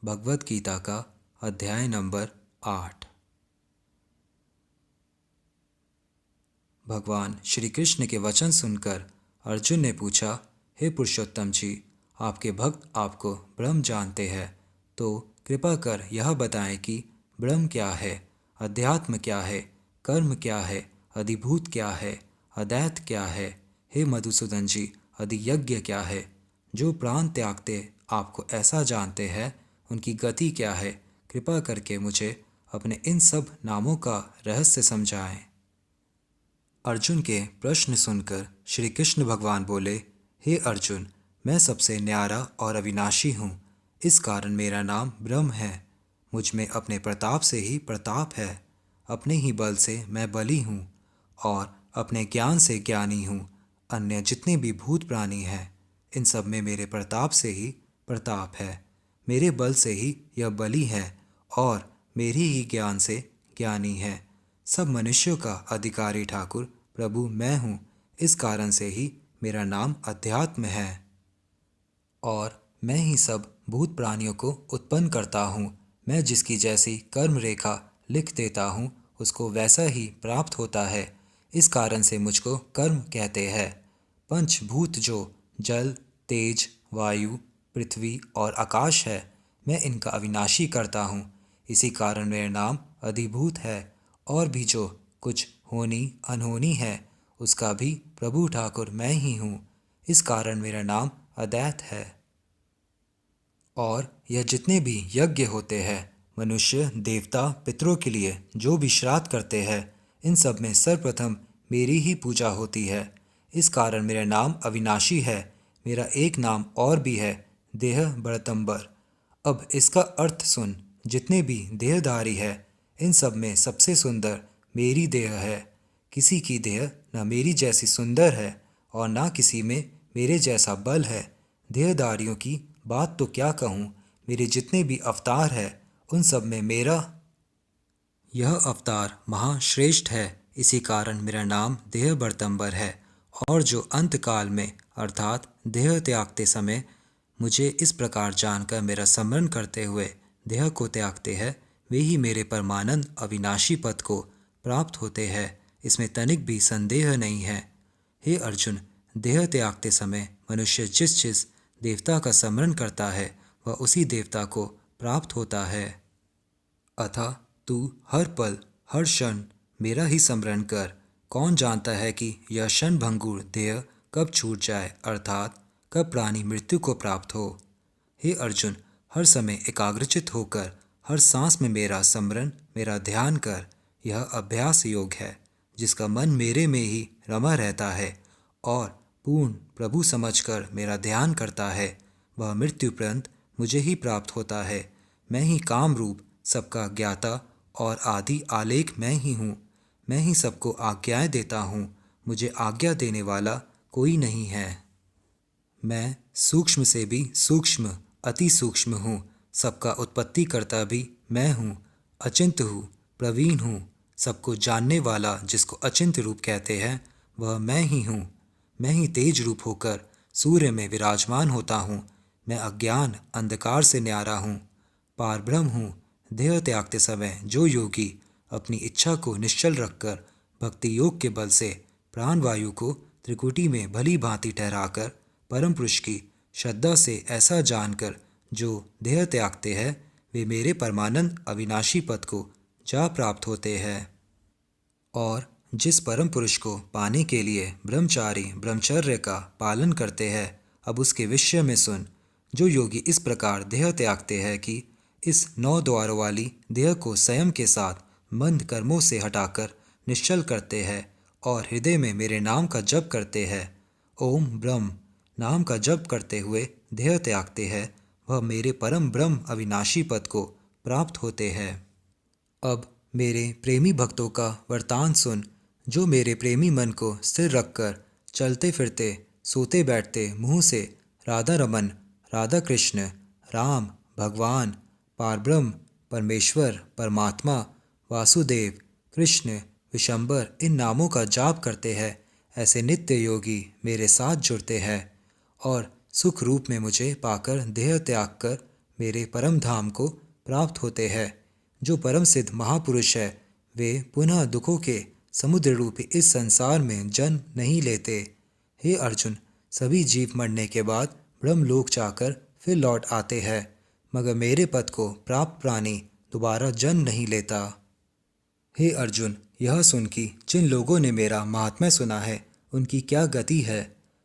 भगवत गीता का अध्याय नंबर 8। भगवान श्री कृष्ण के वचन सुनकर अर्जुन ने पूछा, हे पुरुषोत्तम जी, आपके भक्त आपको ब्रह्म जानते हैं, तो कृपा कर यह बताएं कि ब्रह्म क्या है, अध्यात्म क्या है, कर्म क्या है, अधिभूत क्या है, अदैत क्या है। हे मधुसूदन जी, अधियज्ञ क्या है। जो प्राण त्यागते आपको ऐसा जानते हैं, उनकी गति क्या है। कृपा करके मुझे अपने इन सब नामों का रहस्य समझाएं। अर्जुन के प्रश्न सुनकर श्री कृष्ण भगवान बोले, हे अर्जुन, मैं सबसे न्यारा और अविनाशी हूँ, इस कारण मेरा नाम ब्रह्म है। मुझ में अपने प्रताप से ही प्रताप है, अपने ही बल से मैं बली हूँ और अपने ज्ञान से ज्ञानी हूँ। अन्य जितने भी भूत प्राणी हैं, इन सब में मेरे प्रताप से ही प्रताप है, मेरे बल से ही यह बली है और मेरी ही ज्ञान से ज्ञानी है। सब मनुष्यों का अधिकारी ठाकुर प्रभु मैं हूँ, इस कारण से ही मेरा नाम अध्यात्म है। और मैं ही सब भूत प्राणियों को उत्पन्न करता हूँ। मैं जिसकी जैसी कर्म रेखा लिख देता हूँ, उसको वैसा ही प्राप्त होता है। इस कारण से मुझको कर्म कहते हैं। पंचभूत जो जल, तेज, वायु, पृथ्वी और आकाश है, मैं इनका अविनाशी करता हूँ। इसी कारण मेरा नाम अधिभूत है। और भी जो कुछ होनी अनहोनी है, उसका भी प्रभु ठाकुर मैं ही हूँ। इस कारण मेरा नाम अदैत है। और यह जितने भी यज्ञ होते हैं, मनुष्य देवता पितरों के लिए जो भी श्राद्ध करते हैं, इन सब में सर्वप्रथम मेरी ही पूजा होती है। इस कारण मेरा नाम अविनाशी है। मेरा एक नाम और भी है, देह बड़तंबर। अब इसका अर्थ सुन। जितने भी देहधारी है, इन सब में सबसे सुंदर मेरी देह है। किसी की देह न मेरी जैसी सुंदर है और न किसी में मेरे जैसा बल है। देहधारियों की बात तो क्या कहूँ, मेरे जितने भी अवतार है, उन सब में मेरा यह अवतार महाश्रेष्ठ है। इसी कारण मेरा नाम देह बड़तंबर है। और जो अंत काल में अर्थात देह त्यागते समय मुझे इस प्रकार जानकर मेरा स्मरण करते हुए देह को त्यागते हैं, वे ही मेरे परमानंद अविनाशी पद को प्राप्त होते हैं। इसमें तनिक भी संदेह नहीं है। हे अर्जुन, देह त्यागते समय मनुष्य जिस जिस देवता का स्मरण करता है, वह उसी देवता को प्राप्त होता है। अतः तू हर पल हर क्षण मेरा ही स्मरण कर। कौन जानता है कि यह क्षणभंगुर देह कब छूट जाए, अर्थात कब प्राणी मृत्यु को प्राप्त हो। हे अर्जुन, हर समय एकाग्रचित होकर हर सांस में मेरा स्मरण, मेरा ध्यान कर। यह अभ्यास योग है, जिसका मन मेरे में ही रमा रहता है और पूर्ण प्रभु समझकर मेरा ध्यान करता है, वह मृत्युपर्यंत मुझे ही प्राप्त होता है। मैं ही काम रूप सबका ज्ञाता और आदि आलेख मैं ही हूँ। मैं ही सबको आज्ञाएं देता हूँ, मुझे आज्ञा देने वाला कोई नहीं है। मैं सूक्ष्म से भी सूक्ष्म अति सूक्ष्म हूँ। सबका उत्पत्ति करता भी मैं हूँ। अचिंत हूँ, प्रवीण हूँ। सबको जानने वाला जिसको अचिंत रूप कहते हैं, वह मैं ही हूँ। मैं ही तेज रूप होकर सूर्य में विराजमान होता हूँ। मैं अज्ञान अंधकार से न्यारा हूँ, पारब्रह्म हूँ। देह त्यागते समय जो योगी अपनी इच्छा को निश्चल रखकर भक्ति योग के बल से प्राण वायु को त्रिकुटी में भली भांति ठहराकर परम पुरुष की श्रद्धा से ऐसा जानकर जो देह त्यागते हैं, वे मेरे परमानंद अविनाशी पद को जा प्राप्त होते हैं। और जिस परम पुरुष को पाने के लिए ब्रह्मचारी ब्रह्मचर्य का पालन करते हैं, अब उसके विषय में सुन। जो योगी इस प्रकार देह त्यागते हैं कि इस 9 द्वारों वाली देह को संयम के साथ मंद कर्मों से हटाकर निश्चल करते हैं और हृदय में मेरे नाम का जप करते हैं, ओम ब्रह्म नाम का जप करते हुए देह त्यागते हैं, वह मेरे परम ब्रह्म अविनाशी पद को प्राप्त होते हैं। अब मेरे प्रेमी भक्तों का वरदान सुन। जो मेरे प्रेमी मन को स्थिर रखकर चलते फिरते सोते बैठते मुँह से राधा रमन, राधा कृष्ण, राम, भगवान, पारब्रह्म, परमेश्वर, परमात्मा, वासुदेव, कृष्ण, विशंबर इन नामों का जाप करते हैं, ऐसे नित्य योगी मेरे साथ जुड़ते हैं और सुख रूप में मुझे पाकर देह त्याग कर मेरे परम धाम को प्राप्त होते हैं। जो परम सिद्ध महापुरुष है वे पुनः दुखों के समुद्र रूपी इस संसार में जन्म नहीं लेते। हे अर्जुन, सभी जीव मरने के बाद ब्रह्मलोक जाकर फिर लौट आते हैं, मगर मेरे पद को प्राप्त प्राणी दोबारा जन्म नहीं लेता। हे अर्जुन, यह सुन कि जिन लोगों ने मेरा महात्म्य सुना है उनकी क्या गति है।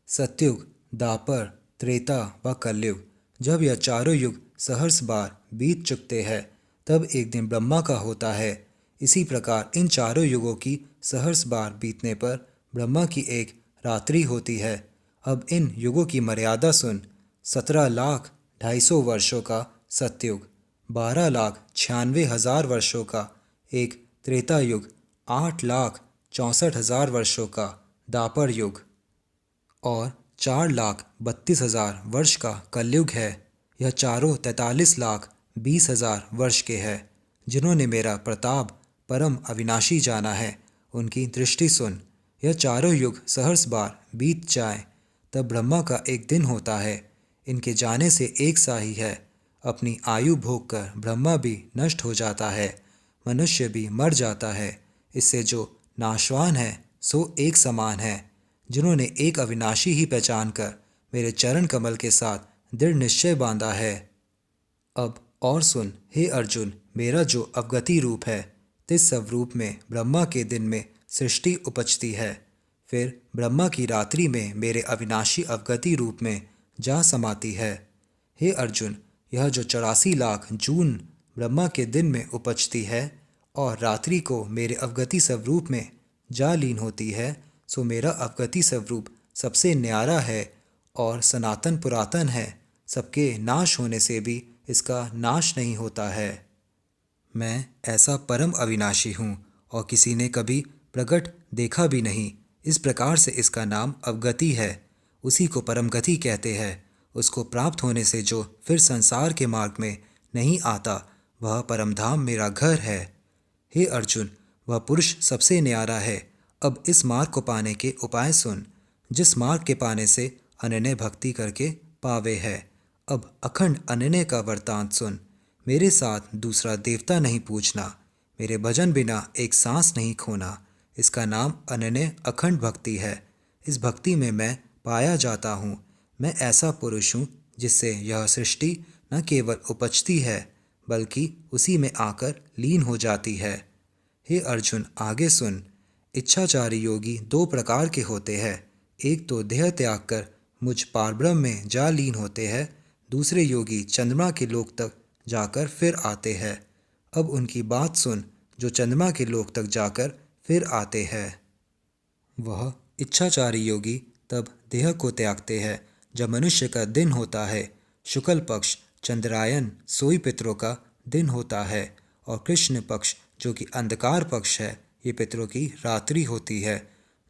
सत्युग, दापर, त्रेता व कलयुग, जब यह चारों युग सहस्र बार बीत चुकते हैं तब एक दिन ब्रह्मा का होता है। इसी प्रकार इन चारों युगों की सहस्र बार बीतने पर ब्रह्मा की एक रात्रि होती है। अब इन युगों की मर्यादा सुन। 17,250,000 वर्षों का सत्युग, 12,96,000 वर्षों का एक त्रेता युग, 8,64,000 वर्षों का दापर युग और 4,32,000 वर्ष का कलयुग है। यह चारों 43,20,000 वर्ष के हैं। जिन्होंने मेरा प्रताप परम अविनाशी जाना है उनकी दृष्टि सुन। यह चारों युग सहस्र बार बीत जाए तब ब्रह्मा का एक दिन होता है। इनके जाने से एक सा ही है। अपनी आयु भोग कर ब्रह्मा भी नष्ट हो जाता है, मनुष्य भी मर जाता है। इससे जो नाशवान है सो एक समान है। जिन्होंने एक अविनाशी ही पहचान कर मेरे चरण कमल के साथ दृढ़ निश्चय बांधा है। अब और सुन हे अर्जुन, मेरा जो अवगति रूप है तिस स्वरूप में ब्रह्मा के दिन में सृष्टि उपजती है, फिर ब्रह्मा की रात्रि में मेरे अविनाशी अवगति रूप में जा समाती है। हे अर्जुन, यह जो 84 लाख जून ब्रह्मा के दिन में उपजती है और रात्रि को मेरे अवगति स्वरूप में जा लीन होती है, सो मेरा अवगति स्वरूप सबसे न्यारा है और सनातन पुरातन है। सबके नाश होने से भी इसका नाश नहीं होता है। मैं ऐसा परम अविनाशी हूँ और किसी ने कभी प्रकट देखा भी नहीं। इस प्रकार से इसका नाम अवगति है। उसी को परम गति कहते हैं। उसको प्राप्त होने से जो फिर संसार के मार्ग में नहीं आता वह परमधाम मेरा घर है। हे अर्जुन, वह पुरुष सबसे न्यारा है। अब इस मार्ग को पाने के उपाय सुन, जिस मार्ग के पाने से अनन्य भक्ति करके पावे है। अब अखंड अनन्य का वृत्तांत सुन। मेरे साथ दूसरा देवता नहीं पूछना, मेरे भजन बिना एक सांस नहीं खोना। इसका नाम अनन्य अखंड भक्ति है। इस भक्ति में मैं पाया जाता हूँ। मैं ऐसा पुरुष हूँ जिससे यह सृष्टि न केवल उपजती है बल्कि उसी में आकर लीन हो जाती है। हे अर्जुन, आगे सुन। इच्छाचारी योगी दो प्रकार के होते हैं। एक तो देह त्याग कर मुझ पारब्रह्म में जा लीन होते हैं। दूसरे योगी चंद्रमा के लोक तक जाकर फिर आते हैं। अब उनकी बात सुन जो चंद्रमा के लोक तक जाकर फिर आते हैं। वह इच्छाचारी योगी तब देह को त्यागते हैं जब मनुष्य का दिन होता है। शुक्ल पक्ष चंद्रायन सोई पितरों का दिन होता है और कृष्ण पक्ष जो कि अंधकार पक्ष है ये पितरों की रात्रि होती है।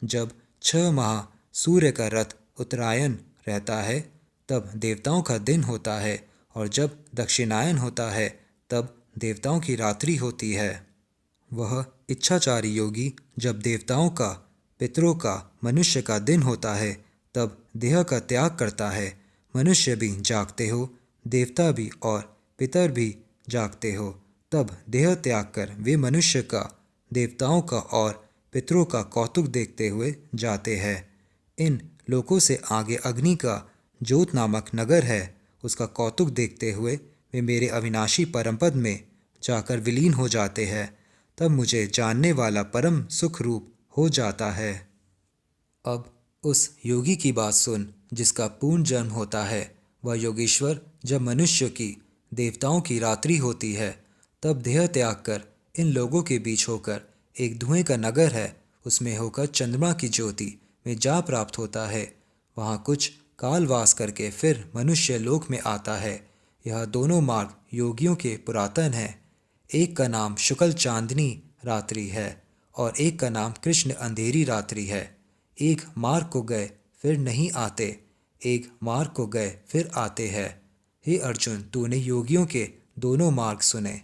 जब 6 माह सूर्य का रथ उत्तरायण रहता है तब देवताओं का दिन होता है और जब दक्षिणायन होता है तब देवताओं की रात्रि होती है। वह इच्छाचारी योगी जब देवताओं का, पितरों का, मनुष्य का दिन होता है तब देह का त्याग करता है। मनुष्य भी जागते हो, देवता भी और पितर भी जागते हो। तब देह त्याग कर वे मनुष्य का, देवताओं का और पितरों का कौतुक देखते हुए जाते हैं। इन लोकों से आगे अग्नि का ज्योत नामक नगर है, उसका कौतुक देखते हुए वे मेरे अविनाशी परमपद में जाकर विलीन हो जाते हैं। तब मुझे जानने वाला परम सुख रूप हो जाता है। अब उस योगी की बात सुन जिसका पूर्ण जन्म होता है। वह योगीश्वर जब मनुष्य की, देवताओं की रात्रि होती है तब देह त्याग कर इन लोगों के बीच होकर एक धुएं का नगर है उसमें होकर चंद्रमा की ज्योति में जा प्राप्त होता है। वहाँ कुछ कालवास करके फिर मनुष्य लोक में आता है। यह दोनों मार्ग योगियों के पुरातन हैं। एक का नाम शुक्ल चांदनी रात्रि है और एक का नाम कृष्ण अंधेरी रात्रि है। एक मार्ग को गए फिर नहीं आते, एक मार्ग को गए फिर आते हैं। हे अर्जुन, तूने योगियों के दोनों मार्ग सुने।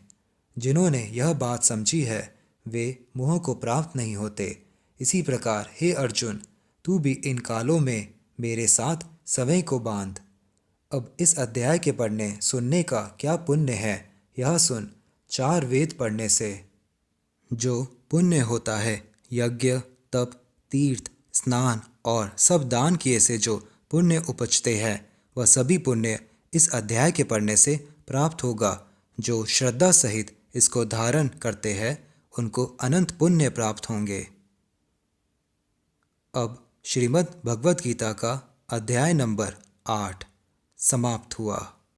जिन्होंने यह बात समझी है वे मोह को प्राप्त नहीं होते। इसी प्रकार हे अर्जुन, तू भी इन कालों में मेरे साथ सवै को बांध। अब इस अध्याय के पढ़ने सुनने का क्या पुण्य है, यह सुन। 4 वेद पढ़ने से जो पुण्य होता है, यज्ञ, तप, तीर्थ, स्नान और सब दान किए से जो पुण्य उपजते हैं, वह सभी पुण्य इस अध्याय के पढ़ने से प्राप्त होगा। जो श्रद्धा सहित इसको धारण करते हैं, उनको अनंत पुण्य प्राप्त होंगे। अब श्रीमद् भगवत गीता का अध्याय नंबर 8 समाप्त हुआ।